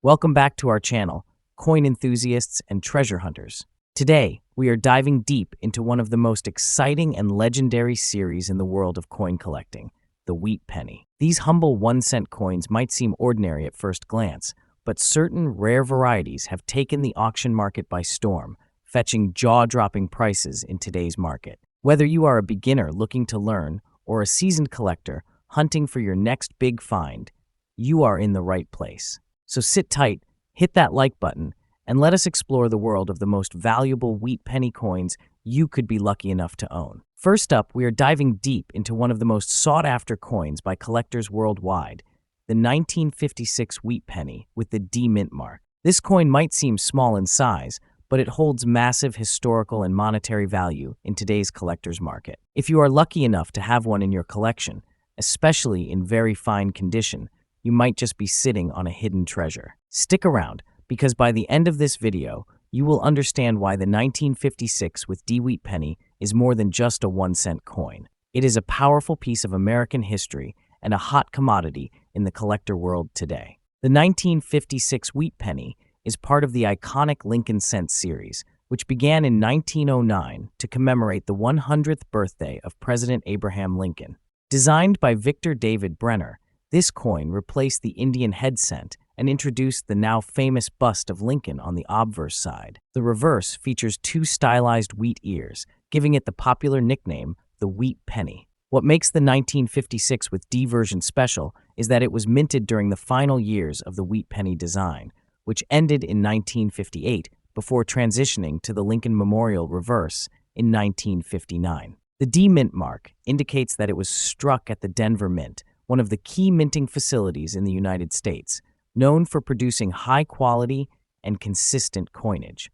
Welcome back to our channel, coin enthusiasts and treasure hunters. Today, we are diving deep into one of the most exciting and legendary series in the world of coin collecting, the Wheat Penny. These humble 1-cent coins might seem ordinary at first glance, but certain rare varieties have taken the auction market by storm, fetching jaw-dropping prices in today's market. Whether you are a beginner looking to learn or a seasoned collector hunting for your next big find, you are in the right place. So sit tight, hit that like button, and let us explore the world of the most valuable wheat penny coins you could be lucky enough to own. First up, we are diving deep into one of the most sought-after coins by collectors worldwide, the 1956 Wheat Penny with the D mint mark. This coin might seem small in size, but it holds massive historical and monetary value in today's collector's market. If you are lucky enough to have one in your collection, especially in very fine condition, you might just be sitting on a hidden treasure. Stick around, because by the end of this video, you will understand why the 1956 with D Wheat Penny is more than just a 1-cent coin. It is a powerful piece of American history and a hot commodity in the collector world today. The 1956 Wheat Penny is part of the iconic Lincoln Cent series, which began in 1909 to commemorate the 100th birthday of President Abraham Lincoln. Designed by Victor David Brenner, this coin replaced the Indian head cent and introduced the now famous bust of Lincoln on the obverse side. The reverse features 2 stylized wheat ears, giving it the popular nickname, the Wheat Penny. What makes the 1956 with D version special is that it was minted during the final years of the Wheat Penny design, which ended in 1958 before transitioning to the Lincoln Memorial reverse in 1959. The D mint mark indicates that it was struck at the Denver Mint, one of the key minting facilities in the United States, known for producing high-quality and consistent coinage.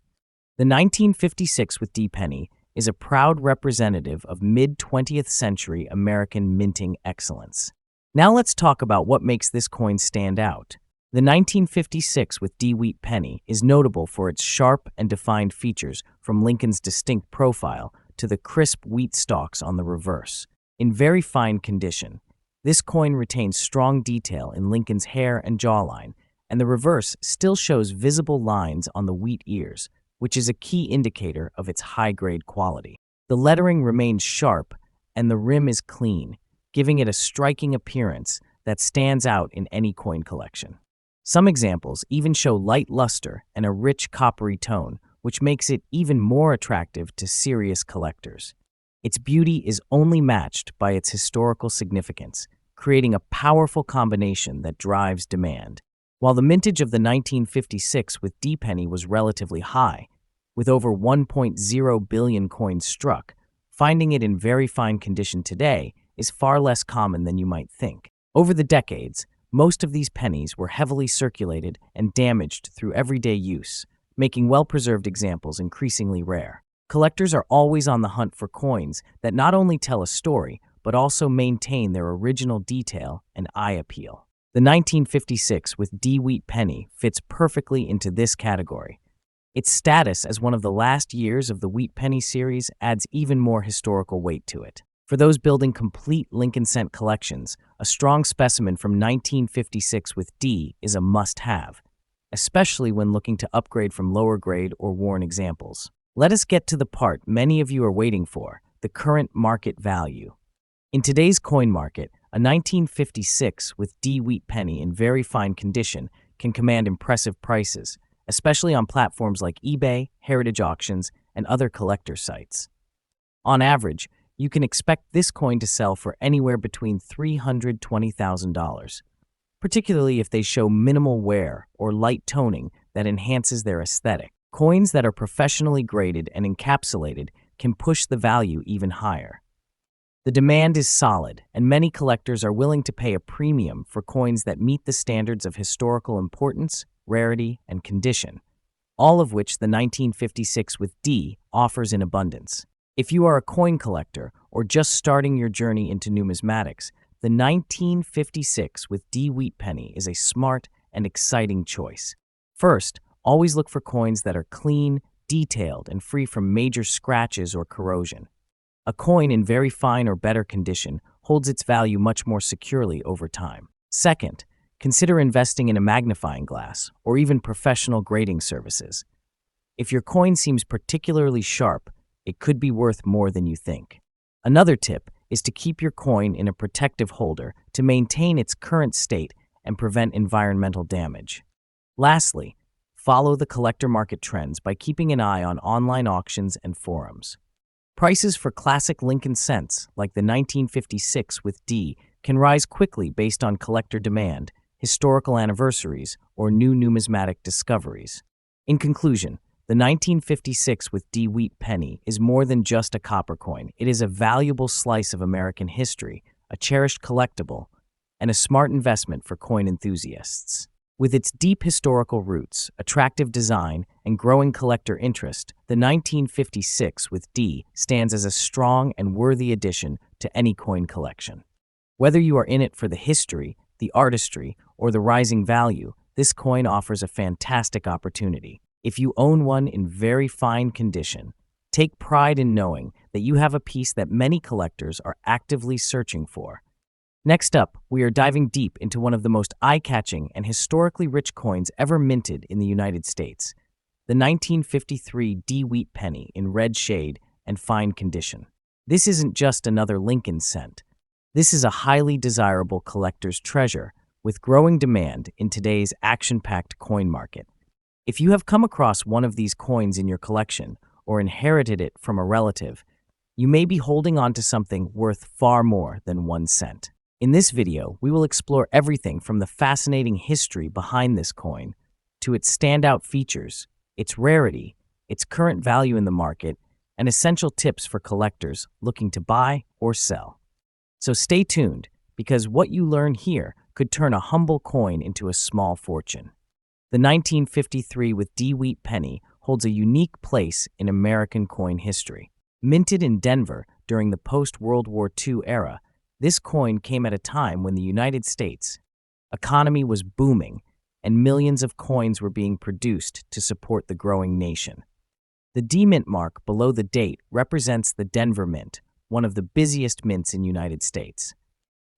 The 1956 with D penny is a proud representative of mid-20th century American minting excellence. Now let's talk about what makes this coin stand out. The 1956 with D Wheat Penny is notable for its sharp and defined features, from Lincoln's distinct profile to the crisp wheat stalks on the reverse. In very fine condition, this coin retains strong detail in Lincoln's hair and jawline, and the reverse still shows visible lines on the wheat ears, which is a key indicator of its high-grade quality. The lettering remains sharp, and the rim is clean, giving it a striking appearance that stands out in any coin collection. Some examples even show light luster and a rich coppery tone, which makes it even more attractive to serious collectors. Its beauty is only matched by its historical significance, creating a powerful combination that drives demand. While the mintage of the 1956 with D penny was relatively high, with over 1.0 billion coins struck, finding it in very fine condition today is far less common than you might think. Over the decades, most of these pennies were heavily circulated and damaged through everyday use, making well-preserved examples increasingly rare. Collectors are always on the hunt for coins that not only tell a story, but also maintain their original detail and eye appeal. The 1956 with D Wheat Penny fits perfectly into this category. Its status as one of the last years of the Wheat Penny series adds even more historical weight to it. For those building complete Lincoln Cent collections, a strong specimen from 1956 with D is a must-have, especially when looking to upgrade from lower-grade or worn examples. Let us get to the part many of you are waiting for, the current market value. In today's coin market, a 1956 with D Wheat Penny in very fine condition can command impressive prices, especially on platforms like eBay, heritage auctions, and other collector sites. On average, you can expect this coin to sell for anywhere between $320,000, particularly if they show minimal wear or light toning that enhances their aesthetic. Coins that are professionally graded and encapsulated can push the value even higher. The demand is solid, and many collectors are willing to pay a premium for coins that meet the standards of historical importance, rarity, and condition, all of which the 1956 with D offers in abundance. If you are a coin collector or just starting your journey into numismatics, the 1956 with D Wheat Penny is a smart and exciting choice. First, always look for coins that are clean, detailed, and free from major scratches or corrosion. A coin in very fine or better condition holds its value much more securely over time. Second, consider investing in a magnifying glass or even professional grading services. If your coin seems particularly sharp, it could be worth more than you think. Another tip is to keep your coin in a protective holder to maintain its current state and prevent environmental damage. Lastly, follow the collector market trends by keeping an eye on online auctions and forums. Prices for classic Lincoln cents, like the 1956 with D, can rise quickly based on collector demand, historical anniversaries, or new numismatic discoveries. In conclusion, the 1956 with D Wheat Penny is more than just a copper coin. It is a valuable slice of American history, a cherished collectible, and a smart investment for coin enthusiasts. With its deep historical roots, attractive design, and growing collector interest, the 1956 with D stands as a strong and worthy addition to any coin collection. Whether you are in it for the history, the artistry, or the rising value, this coin offers a fantastic opportunity. If you own one in very fine condition, take pride in knowing that you have a piece that many collectors are actively searching for. Next up, we are diving deep into one of the most eye-catching and historically rich coins ever minted in the United States, the 1953 D Wheat Penny in red shade and fine condition. This isn't just another Lincoln cent. This is a highly desirable collector's treasure with growing demand in today's action-packed coin market. If you have come across one of these coins in your collection or inherited it from a relative, you may be holding on to something worth far more than 1 cent. In this video, we will explore everything from the fascinating history behind this coin to its standout features, its rarity, its current value in the market, and essential tips for collectors looking to buy or sell. So stay tuned, because what you learn here could turn a humble coin into a small fortune. The 1953 with D Wheat Penny holds a unique place in American coin history. Minted in Denver during the post-World War II era, this coin came at a time when the United States economy was booming and millions of coins were being produced to support the growing nation. The D mint mark below the date represents the Denver Mint, one of the busiest mints in the United States.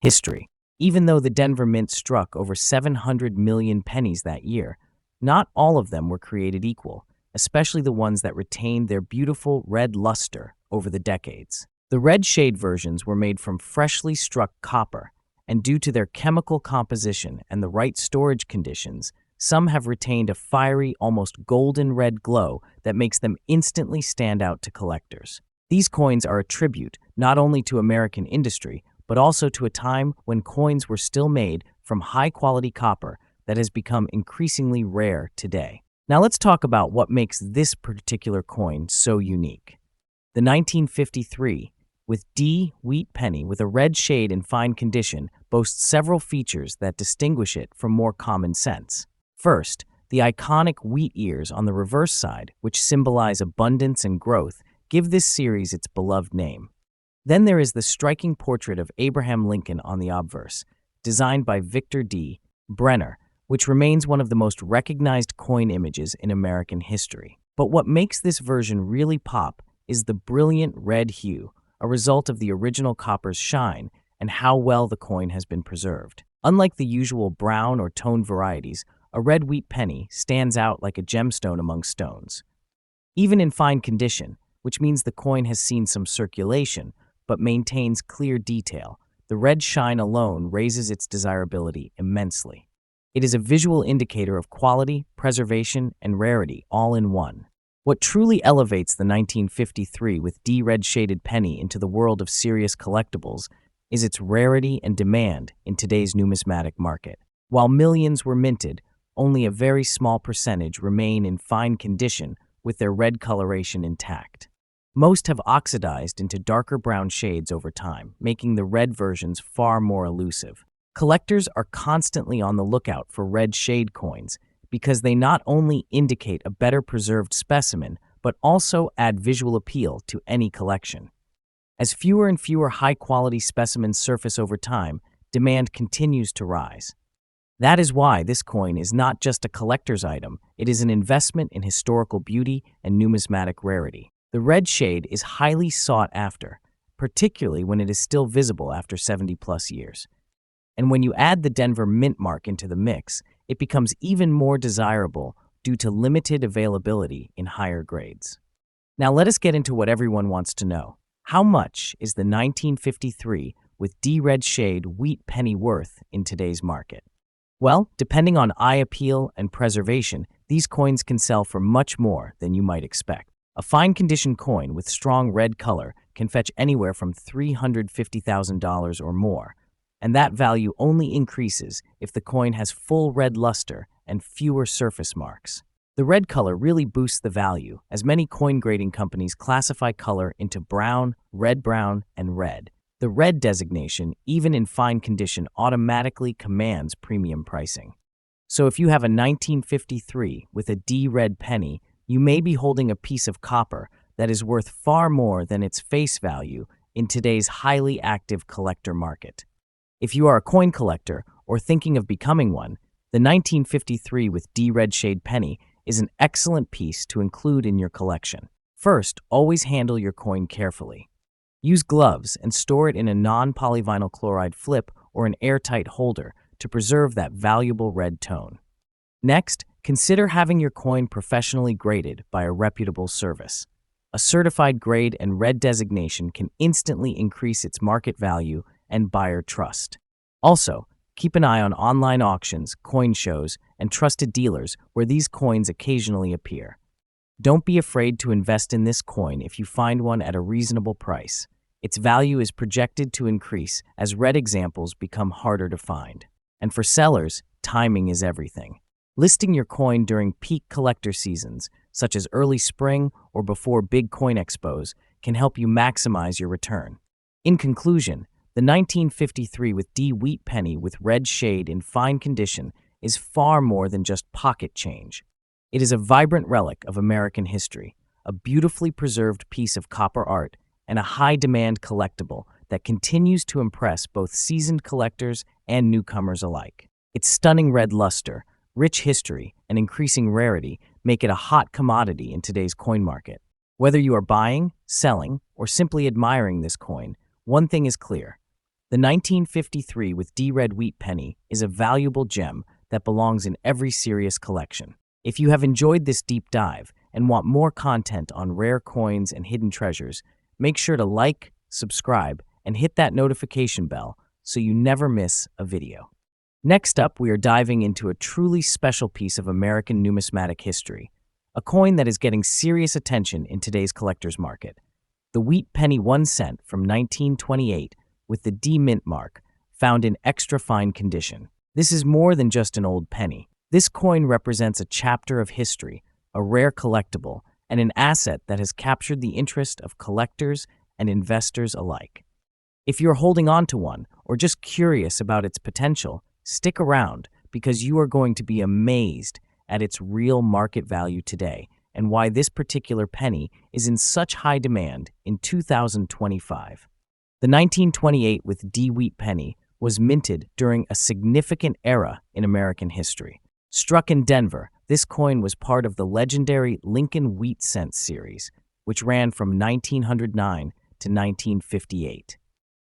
History. Even though the Denver Mint struck over 700 million pennies that year, not all of them were created equal, especially the ones that retained their beautiful red luster over the decades. The red shade versions were made from freshly struck copper, and due to their chemical composition and the right storage conditions, some have retained a fiery, almost golden red glow that makes them instantly stand out to collectors. These coins are a tribute not only to American industry, but also to a time when coins were still made from high-quality copper that has become increasingly rare today. Now let's talk about what makes this particular coin so unique. The 1953 with D Wheat Penny with a red shade in fine condition boasts several features that distinguish it from more common cents. First, the iconic wheat ears on the reverse side, which symbolize abundance and growth, give this series its beloved name. Then there is the striking portrait of Abraham Lincoln on the obverse, designed by Victor D. Brenner, which remains one of the most recognized coin images in American history. But what makes this version really pop is the brilliant red hue, a result of the original copper's shine and how well the coin has been preserved. Unlike the usual brown or toned varieties, a red wheat penny stands out like a gemstone among stones. Even in fine condition, which means the coin has seen some circulation but maintains clear detail, the red shine alone raises its desirability immensely. It is a visual indicator of quality, preservation, and rarity all in one. What truly elevates the 1953 with D red shaded penny into the world of serious collectibles is its rarity and demand in today's numismatic market. While millions were minted, only a very small percentage remain in fine condition with their red coloration intact. Most have oxidized into darker brown shades over time, making the red versions far more elusive. Collectors are constantly on the lookout for red shade coins because they not only indicate a better preserved specimen, but also add visual appeal to any collection. As fewer and fewer high-quality specimens surface over time, demand continues to rise. That is why this coin is not just a collector's item, it is an investment in historical beauty and numismatic rarity. The red shade is highly sought after, particularly when it is still visible after 70-plus years. And when you add the Denver mint mark into the mix, it becomes even more desirable due to limited availability in higher grades. Now let us get into what everyone wants to know. How much is the 1953 with D-red shade wheat penny worth in today's market? Well, depending on eye appeal and preservation, these coins can sell for much more than you might expect. A fine condition coin with strong red color can fetch anywhere from $350,000 or more, and that value only increases if the coin has full red luster and fewer surface marks. The red color really boosts the value, as many coin grading companies classify color into brown, and red. The red designation, even in fine condition, automatically commands premium pricing. So if you have a 1953 with a D-red penny, you may be holding a piece of copper that is worth far more than its face value in today's highly active collector market. If you are a coin collector or thinking of becoming one, the 1953 with D-red shade penny is an excellent piece to include in your collection. First, always handle your coin carefully. Use gloves and store it in a non-polyvinyl chloride flip or an airtight holder to preserve that valuable red tone. Next, consider having your coin professionally graded by a reputable service. A certified grade and red designation can instantly increase its market value and buyer trust. Also, keep an eye on online auctions, coin shows, and trusted dealers where these coins occasionally appear. Don't be afraid to invest in this coin if you find one at a reasonable price. Its value is projected to increase as red examples become harder to find. And for sellers, timing is everything. Listing your coin during peak collector seasons, such as early spring or before big coin expos, can help you maximize your return. In conclusion, the 1953 with D wheat penny with red shade in fine condition is far more than just pocket change. It is a vibrant relic of American history, a beautifully preserved piece of copper art, and a high-demand collectible that continues to impress both seasoned collectors and newcomers alike. Its stunning red luster, rich history, and increasing rarity make it a hot commodity in today's coin market. Whether you are buying, selling, or simply admiring this coin, one thing is clear. The 1953 with D-red wheat penny is a valuable gem that belongs in every serious collection. If you have enjoyed this deep dive and want more content on rare coins and hidden treasures, make sure to like, subscribe, and hit that notification bell so you never miss a video. Next up, we are diving into a truly special piece of American numismatic history, a coin that is getting serious attention in today's collector's market. The Wheat Penny 1 cent from 1928 with the D mint mark, found in extra fine condition. This is more than just an old penny. This coin represents a chapter of history, a rare collectible, and an asset that has captured the interest of collectors and investors alike. If you're holding on to one or just curious about its potential, stick around because you are going to be amazed at its real market value today and why this particular penny is in such high demand in 2025. The 1928 with D wheat penny was minted during a significant era in American history. Struck in Denver, this coin was part of the legendary Lincoln Wheat Cent series, which ran from 1909 to 1958.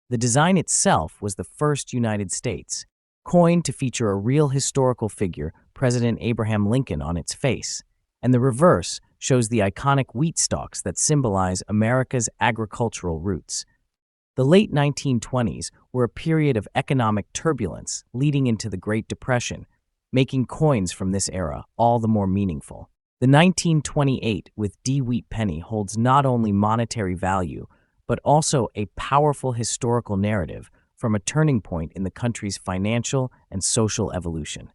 The design itself was the first United States coin to feature a real historical figure, President Abraham Lincoln, on its face, and the reverse shows the iconic wheat stalks that symbolize America's agricultural roots. The late 1920s were a period of economic turbulence leading into the Great Depression, making coins from this era all the more meaningful. The 1928 with D wheat penny holds not only monetary value, but also a powerful historical narrative from a turning point in the country's financial and social evolution.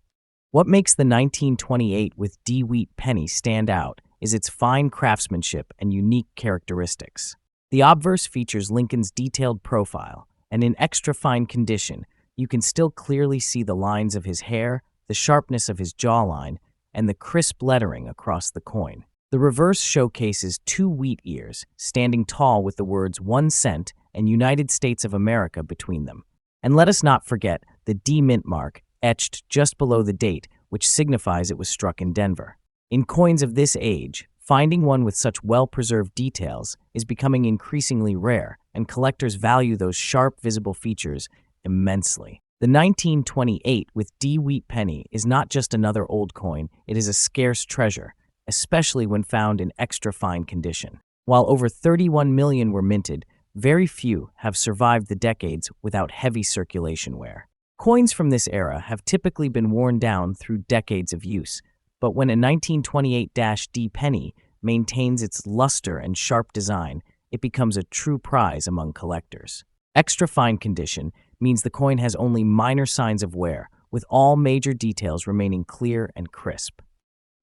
What makes the 1928 with D wheat penny stand out is its fine craftsmanship and unique characteristics. The obverse features Lincoln's detailed profile, and in extra fine condition, you can still clearly see the lines of his hair, the sharpness of his jawline, and the crisp lettering across the coin. The reverse showcases two wheat ears, standing tall with the words 1 cent and United States of America between them. And let us not forget the D mint mark, etched just below the date, which signifies it was struck in Denver. In coins of this age, finding one with such well-preserved details is becoming increasingly rare, and collectors value those sharp, visible features immensely. The 1928 with D Wheat Penny is not just another old coin, it is a scarce treasure, especially when found in extra fine condition. While over 31 million were minted, very few have survived the decades without heavy circulation wear. Coins from this era have typically been worn down through decades of use, but when a 1928-D penny maintains its luster and sharp design, it becomes a true prize among collectors. Extra fine condition means the coin has only minor signs of wear, with all major details remaining clear and crisp.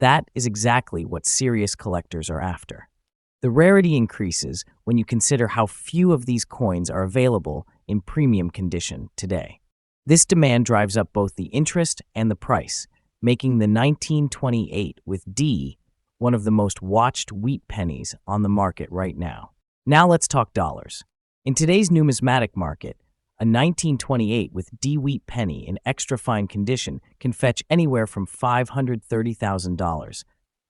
That is exactly what serious collectors are after. The rarity increases when you consider how few of these coins are available in premium condition today. This demand drives up both the interest and the price, making the 1928 with D one of the most watched wheat pennies on the market right now. Now let's talk dollars. In today's numismatic market, a 1928 with D Wheat Penny in extra fine condition can fetch anywhere from $530,000,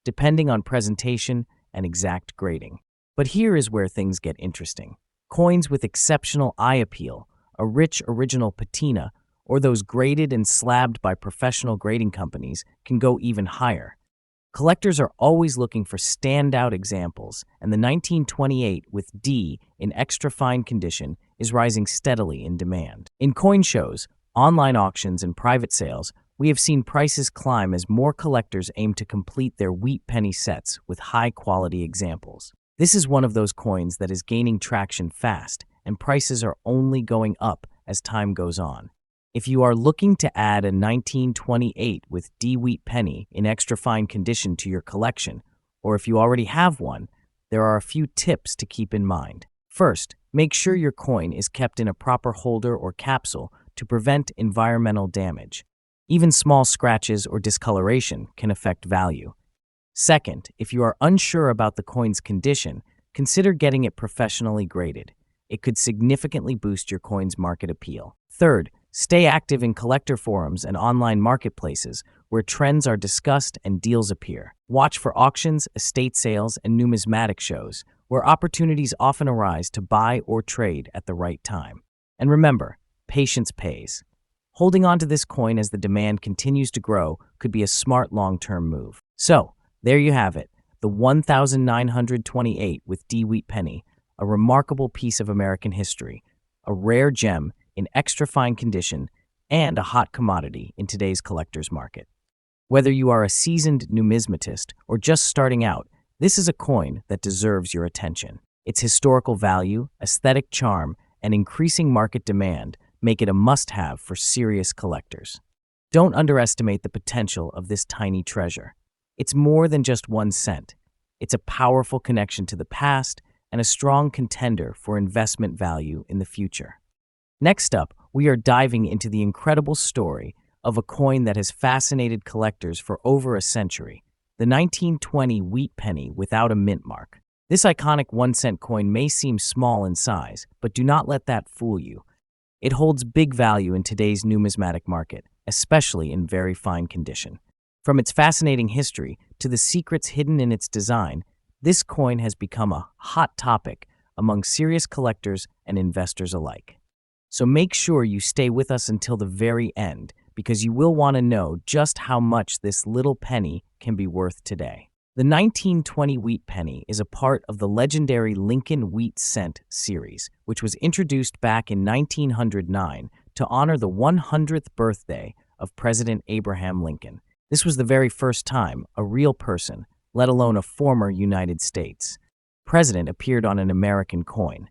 depending on presentation and exact grading. But here is where things get interesting. Coins with exceptional eye appeal, a rich original patina, or those graded and slabbed by professional grading companies can go even higher. Collectors are always looking for standout examples, and the 1928 with D in extra fine condition is rising steadily in demand. In coin shows, online auctions, and private sales, we have seen prices climb as more collectors aim to complete their wheat penny sets with high-quality examples. This is one of those coins that is gaining traction fast, and prices are only going up as time goes on. If you are looking to add a 1928 with D Wheat Penny in extra fine condition to your collection, or if you already have one, there are a few tips to keep in mind. First, make sure your coin is kept in a proper holder or capsule to prevent environmental damage. Even small scratches or discoloration can affect value. Second, if you are unsure about the coin's condition, consider getting it professionally graded. It could significantly boost your coin's market appeal. Third, stay active in collector forums and online marketplaces where trends are discussed and deals appear. Watch for auctions, estate sales, and numismatic shows where opportunities often arise to buy or trade at the right time. And remember, patience pays. Holding on to this coin as the demand continues to grow could be a smart long-term move. So, there you have it, the 1928 with D Wheat Penny, a remarkable piece of American history, a rare gem in extra fine condition, and a hot commodity in today's collector's market. Whether you are a seasoned numismatist or just starting out, this is a coin that deserves your attention. Its historical value, aesthetic charm, and increasing market demand make it a must-have for serious collectors. Don't underestimate the potential of this tiny treasure. It's more than just 1 cent. It's a powerful connection to the past and a strong contender for investment value in the future. Next up, we are diving into the incredible story of a coin that has fascinated collectors for over a century, the 1920 Wheat Penny without a mint mark. This iconic 1-cent coin may seem small in size, but do not let that fool you. It holds big value in today's numismatic market, especially in very fine condition. From its fascinating history to the secrets hidden in its design, this coin has become a hot topic among serious collectors and investors alike. So make sure you stay with us until the very end, because you will want to know just how much this little penny can be worth today. The 1920 Wheat Penny is a part of the legendary Lincoln Wheat Cent series, which was introduced back in 1909 to honor the 100th birthday of President Abraham Lincoln. This was the very first time a real person, let alone a former United States president, appeared on an American coin.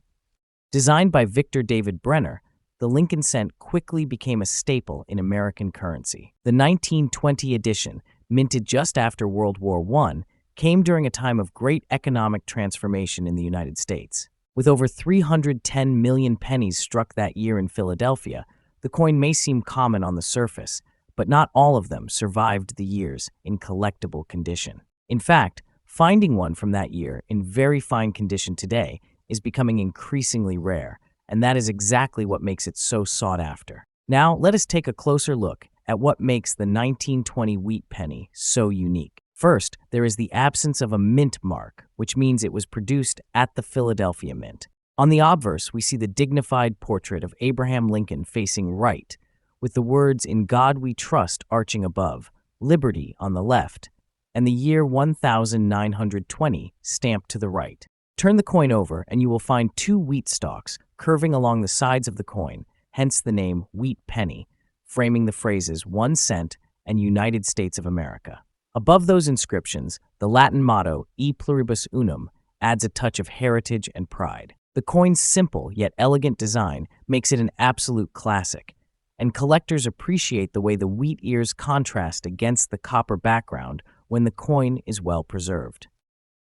Designed by Victor David Brenner, the Lincoln cent quickly became a staple in American currency. The 1920 edition, minted just after World War I, came during a time of great economic transformation in the United States. With over 310 million pennies struck that year in Philadelphia, the coin may seem common on the surface, but not all of them survived the years in collectible condition. In fact, finding one from that year in very fine condition today is becoming increasingly rare, and that is exactly what makes it so sought after. Now, let us take a closer look at what makes the 1920 Wheat Penny so unique. First, there is the absence of a mint mark, which means it was produced at the Philadelphia Mint. On the obverse, we see the dignified portrait of Abraham Lincoln facing right, with the words "In God We Trust" arching above, Liberty on the left, and the year 1920 stamped to the right. Turn the coin over and you will find two wheat stalks curving along the sides of the coin, hence the name Wheat Penny, framing the phrases 1 cent and United States of America. Above those inscriptions, the Latin motto E pluribus unum adds a touch of heritage and pride. The coin's simple yet elegant design makes it an absolute classic, and collectors appreciate the way the wheat ears contrast against the copper background when the coin is well preserved.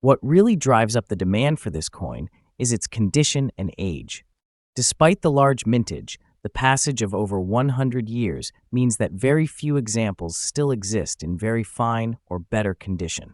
What really drives up the demand for this coin is its condition and age. Despite the large mintage, the passage of over 100 years means that very few examples still exist in very fine or better condition.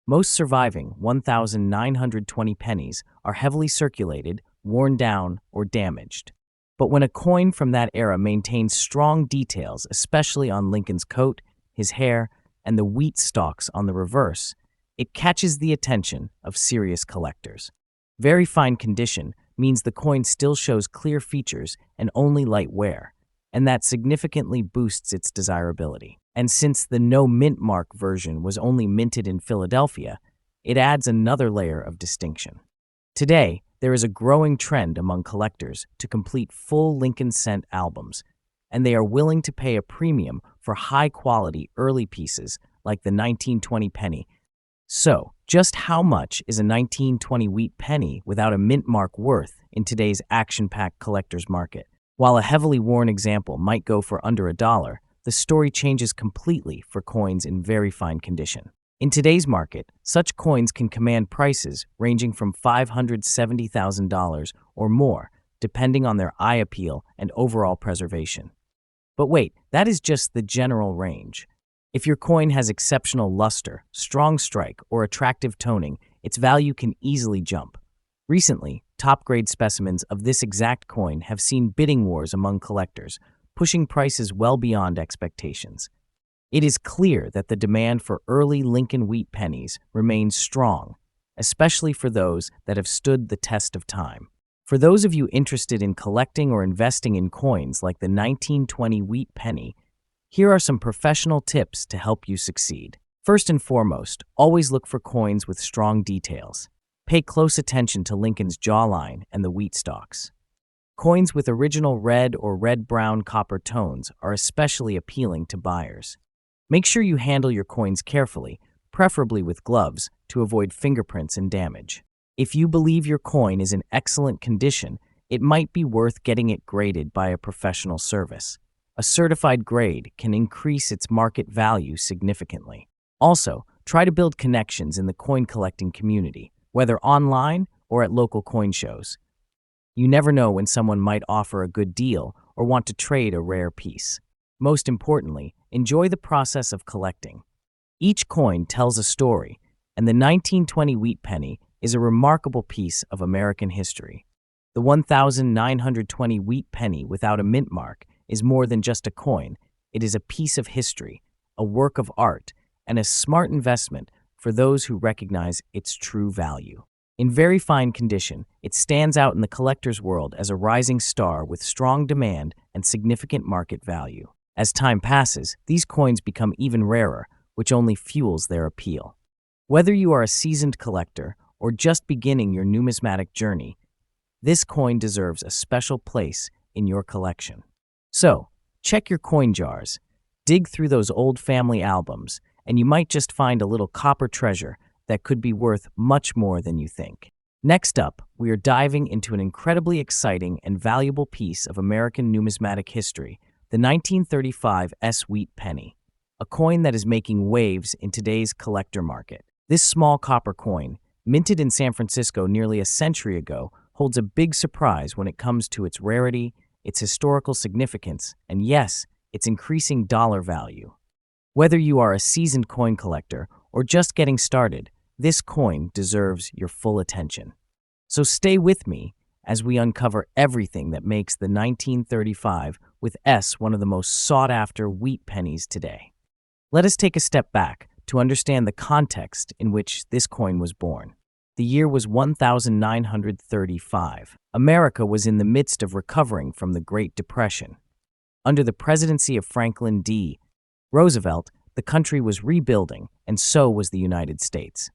Most surviving 1,920 pennies are heavily circulated, worn down, or damaged. But when a coin from that era maintains strong details, especially on Lincoln's coat, his hair, and the wheat stalks on the reverse, it catches the attention of serious collectors. Very fine condition means the coin still shows clear features and only light wear, and that significantly boosts its desirability. And since the no mint mark version was only minted in Philadelphia, it adds another layer of distinction. Today, there is a growing trend among collectors to complete full Lincoln cent albums, and they are willing to pay a premium for high-quality early pieces like the 1920 penny. So, just how much is a 1920 wheat penny without a mint mark worth in today's action-packed collector's market? While a heavily worn example might go for under $1, the story changes completely for coins in very fine condition. In today's market, such coins can command prices ranging from $570,000 or more, depending on their eye appeal and overall preservation. But wait, that is just the general range. If your coin has exceptional luster, strong strike, or attractive toning, its value can easily jump. Recently, top-grade specimens of this exact coin have seen bidding wars among collectors, pushing prices well beyond expectations. It is clear that the demand for early Lincoln wheat pennies remains strong, especially for those that have stood the test of time. For those of you interested in collecting or investing in coins like the 1920 wheat penny, here are some professional tips to help you succeed. First and foremost, always look for coins with strong details. Pay close attention to Lincoln's jawline and the wheat stalks. Coins with original red or red-brown copper tones are especially appealing to buyers. Make sure you handle your coins carefully, preferably with gloves, to avoid fingerprints and damage. If you believe your coin is in excellent condition, it might be worth getting it graded by a professional service. A certified grade can increase its market value significantly. Also, try to build connections in the coin collecting community, whether online or at local coin shows. You never know when someone might offer a good deal or want to trade a rare piece. Most importantly, enjoy the process of collecting. Each coin tells a story, and the 1920 wheat penny is a remarkable piece of American history. The 1920 wheat penny without a mint mark is more than just a coin. It is a piece of history, a work of art, and a smart investment for those who recognize its true value. In very fine condition, it stands out in the collector's world as a rising star with strong demand and significant market value. As time passes, these coins become even rarer, which only fuels their appeal. Whether you are a seasoned collector or just beginning your numismatic journey, this coin deserves a special place in your collection. So, check your coin jars, dig through those old family albums, and you might just find a little copper treasure that could be worth much more than you think. Next up, we are diving into an incredibly exciting and valuable piece of American numismatic history, the 1935 wheat penny, a coin that is making waves in today's collector market. This small copper coin, minted in San Francisco nearly a century ago, holds a big surprise when it comes to its rarity, its historical significance, and yes, its increasing dollar value. Whether you are a seasoned coin collector or just getting started, this coin deserves your full attention. So stay with me as we uncover everything that makes the 1935 with one of the most sought-after wheat pennies today. Let us take a step back to understand the context in which this coin was born. The year was 1935. America was in the midst of recovering from the Great Depression. Under the presidency of Franklin D. Roosevelt, the country was rebuilding, and so was the United States.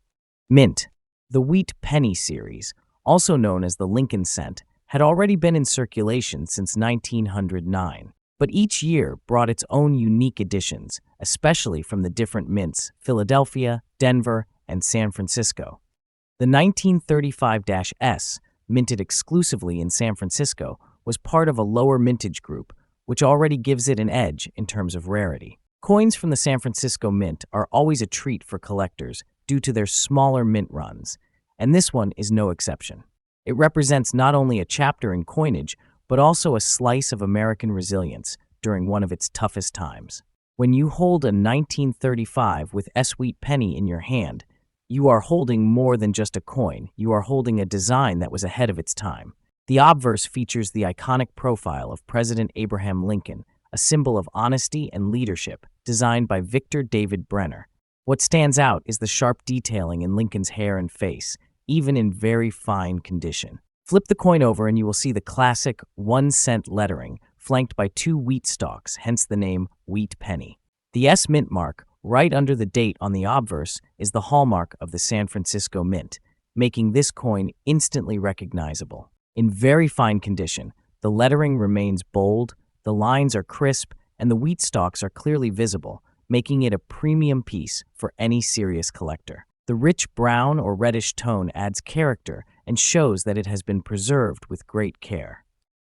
Mint. The Wheat Penny series, also known as the Lincoln cent, had already been in circulation since 1909, but each year brought its own unique additions, especially from the different mints Philadelphia, Denver, and San Francisco. The 1935-S, minted exclusively in San Francisco, was part of a lower mintage group, which already gives it an edge in terms of rarity. Coins from the San Francisco Mint are always a treat for collectors due to their smaller mint runs, and this one is no exception. It represents not only a chapter in coinage, but also a slice of American resilience during one of its toughest times. When you hold a 1935 with S Wheat Penny in your hand, you are holding more than just a coin. You are holding a design that was ahead of its time. The obverse features the iconic profile of President Abraham Lincoln, a symbol of honesty and leadership, designed by Victor David Brenner. What stands out is the sharp detailing in Lincoln's hair and face, even in very fine condition. Flip the coin over and you will see the classic 1-cent lettering, flanked by 2 wheat stalks, hence the name Wheat Penny. The S Mint mark, right under the date on the obverse, is the hallmark of the San Francisco Mint, making this coin instantly recognizable. In very fine condition, the lettering remains bold, the lines are crisp, and the wheat stalks are clearly visible, making it a premium piece for any serious collector. The rich brown or reddish tone adds character and shows that it has been preserved with great care.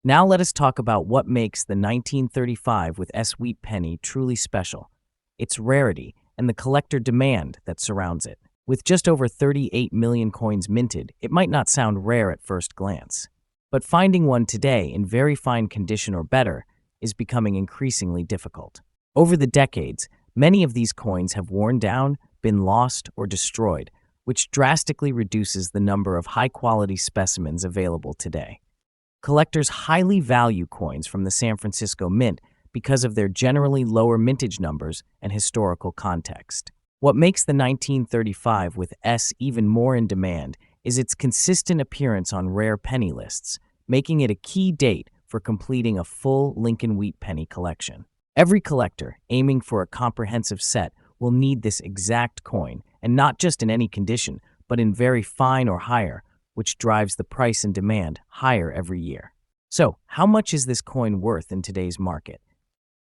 Now let us talk about what makes the 1935 with S Wheat Penny truly special. Its rarity and the collector demand that surrounds it. With just over 38 million coins minted, it might not sound rare at first glance. But finding one today in very fine condition or better is becoming increasingly difficult. Over the decades, many of these coins have worn down, been lost, or destroyed, which drastically reduces the number of high-quality specimens available today. Collectors highly value coins from the San Francisco Mint because of their generally lower mintage numbers and historical context. What makes the 1935 with S even more in demand is its consistent appearance on rare penny lists, making it a key date for completing a full Lincoln Wheat Penny collection. Every collector aiming for a comprehensive set will need this exact coin, and not just in any condition, but in very fine or higher, which drives the price and demand higher every year. So, how much is this coin worth in today's market?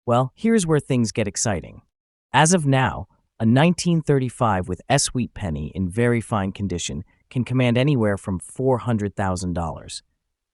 Well, here's where things get exciting. As of now, a 1935 with S Wheat Penny in very fine condition can command anywhere from $400,000.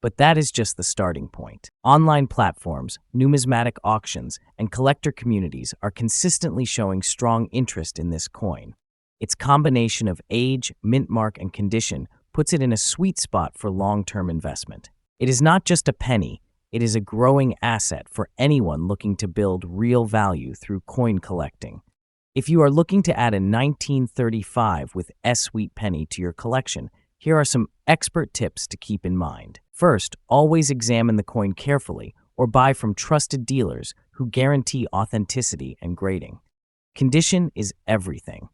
But that is just the starting point. Online platforms, numismatic auctions, and collector communities are consistently showing strong interest in this coin. Its combination of age, mint mark, and condition puts it in a sweet spot for long-term investment. It is not just a penny, it is a growing asset for anyone looking to build real value through coin collecting. If you are looking to add a 1935 with S Wheat Penny to your collection, here are some expert tips to keep in mind. First, always examine the coin carefully or buy from trusted dealers who guarantee authenticity and grading. Condition is everything.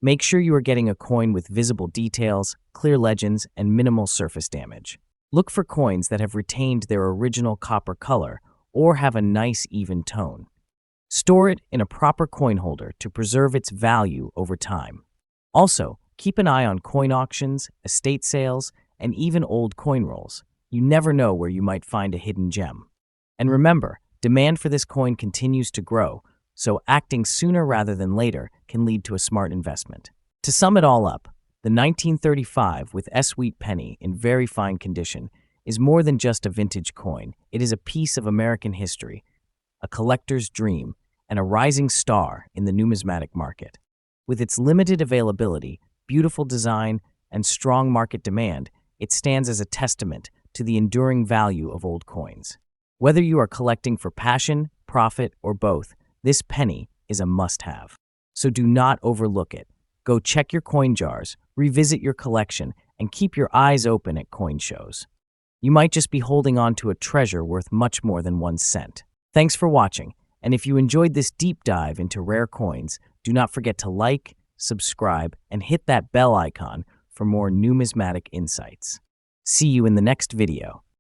Make sure you are getting a coin with visible details, clear legends, and minimal surface damage. Look for coins that have retained their original copper color or have a nice even tone. Store it in a proper coin holder to preserve its value over time. Also, keep an eye on coin auctions, estate sales, and even old coin rolls. You never know where you might find a hidden gem. And remember, demand for this coin continues to grow, so acting sooner rather than later can lead to a smart investment. To sum it all up, the 1935 with S Wheat Penny in very fine condition is more than just a vintage coin. It is a piece of American history, a collector's dream, and a rising star in the numismatic market. With its limited availability, beautiful design, and strong market demand, it stands as a testament to the enduring value of old coins. Whether you are collecting for passion, profit, or both, this penny is a must-have. So do not overlook it. Go check your coin jars, revisit your collection, and keep your eyes open at coin shows. You might just be holding on to a treasure worth much more than 1 cent. Thanks for watching, and if you enjoyed this deep dive into rare coins, do not forget to like, subscribe, and hit that bell icon for more numismatic insights. See you in the next video.